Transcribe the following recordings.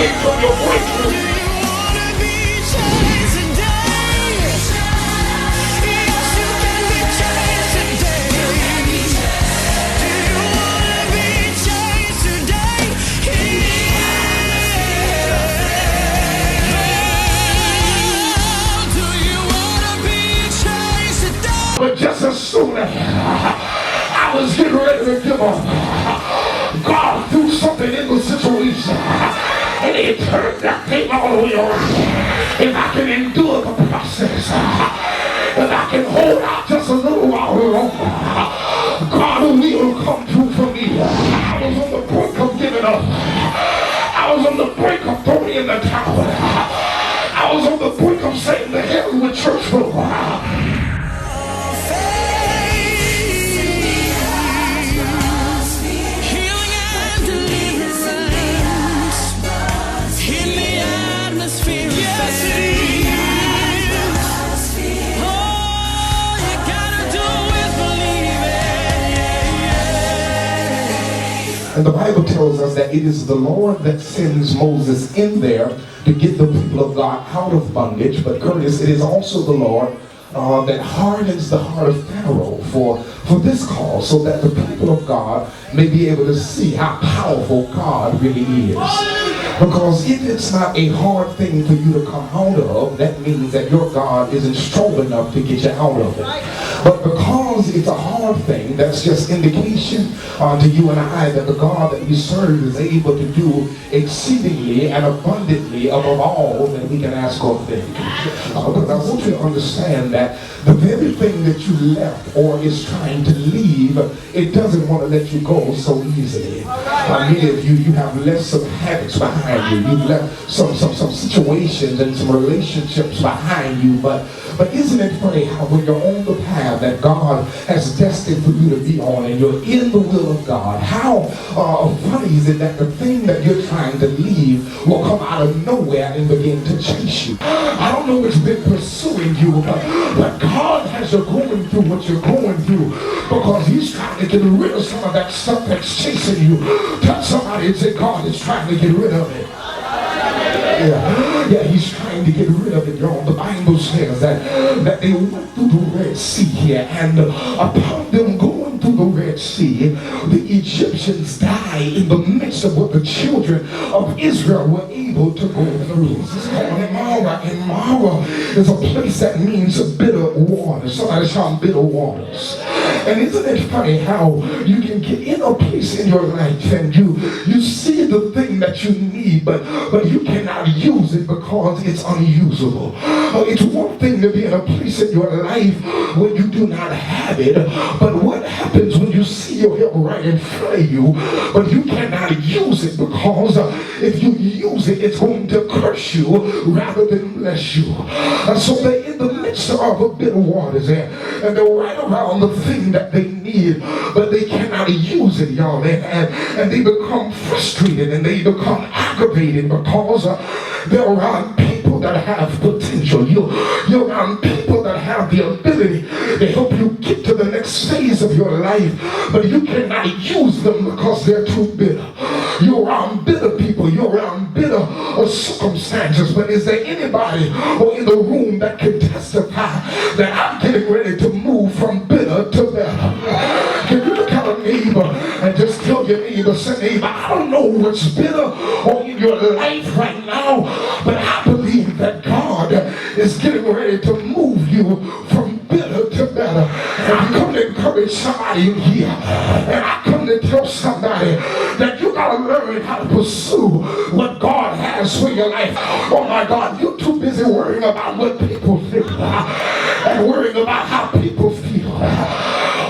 wait for your breakthrough. But just as soon as I was getting ready to give up, God threw something in the situation, and He turned that thing all the way around. If I can endure the process, if I can hold out just a little while longer, God will come through for me. I was on the brink of giving up. I was on the brink of throwing in the towel. I was on the brink of saying to hell with church for a while. And the Bible tells us that it is the Lord that sends Moses in there to get the people of God out of bondage. But Curtis, it is also the Lord that hardens the heart of Pharaoh for this cause, so that the people of God may be able to see how powerful God really is. Because if it's not a hard thing for you to come out of, that means that your God isn't strong enough to get you out of it. But because it's a hard thing, that's just indication to you and I that the God that we serve is able to do exceedingly and abundantly above all that we can ask or think. Because I want you to understand that the very thing that you left or is trying to leave, it doesn't want to let you go so easily. Many of you have left some habits behind you. You've left some situations and some relationships behind you. But isn't it funny how when you're on the path that God has destined for you to be on and you're in the will of God, how funny is it that the thing that you're trying to leave will come out of nowhere and begin to chase you? I don't know what's been pursuing you, but God has you going through what you're going through because He's trying to get rid of some of that stuff that's chasing you. Touch somebody and say, God is trying to get rid of it. Yeah, He's trying to get rid of it, y'all. The Bible says that they went through the Red Sea here, and upon them going through the Red Sea, the Egyptians died in the midst of what the children of Israel were able to go through. This is called Mara, and Mara is a place that means bitter waters. Somebody shout bitter waters. And isn't it funny how you can get in a place in your life and you see the thing that you need, but you cannot use it because it's unusable. It's one thing to be in a place in your life where you do not have it, but what happens when you see your help right in front of you, but you cannot use it because if you use it, it's going to curse you rather than bless you. And so they're in the midst of a bitter waters and they're right around the thing that they need, but they cannot use it, y'all. And they become frustrated and they become aggravated because they're around people that have potential. You're around people that have the ability to help you get to the next phase of your life, but you cannot use them because they're too bitter. You're around bitter people. You're around bitter circumstances. But is there anybody in the room that can testify that I'm getting ready to move from bitter to better? Can you look at a neighbor and just tell your neighbor, say, neighbor, I don't know what's bitter in your life right now, but I believe that God is getting ready to move you from bitter to better. And I come to encourage somebody in here, and I come to tell somebody that you got to learn how to pursue what God has for your life. Oh my God, you're too busy worrying about what people think and worrying about how people feel.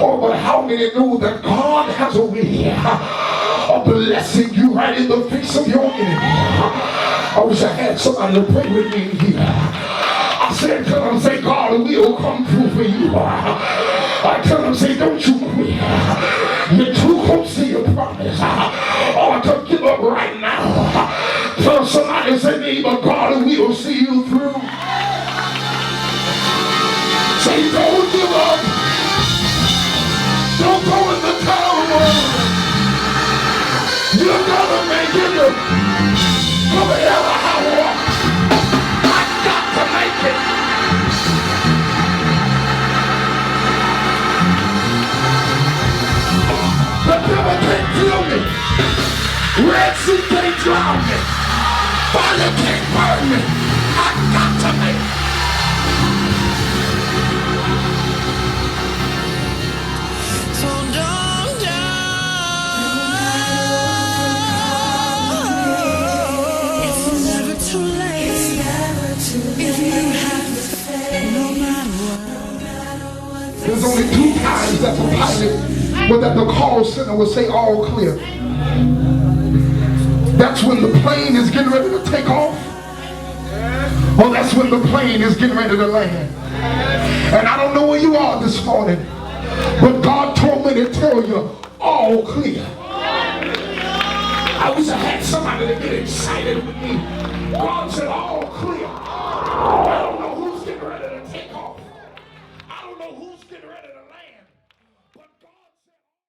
Oh, but how many know that God has a way of blessing you right in the face of your enemy? I wish I had somebody to pray with me in here. I said, tell them, say, God will come through for you. I tell them, say, don't you quit. You're too close to your promise. Or to give up right now. Tell somebody, say, neighbor, God will see you through. Say, don't give up. Don't go in the towel. You're gonna make it. Come ahead. The devil can't kill me. Red Sea can't drown me. Fire can't burn me. I got to make it. So don't It's never too late. If you have faith, no matter what. There's only 2 times that the pilot, well, that the call center will say all clear. That's when the plane is getting ready to take off, or that's when the plane is getting ready to land. And I don't know where you are this morning, but God told me to tell you all clear. I wish I had somebody to get excited with me. God said all clear.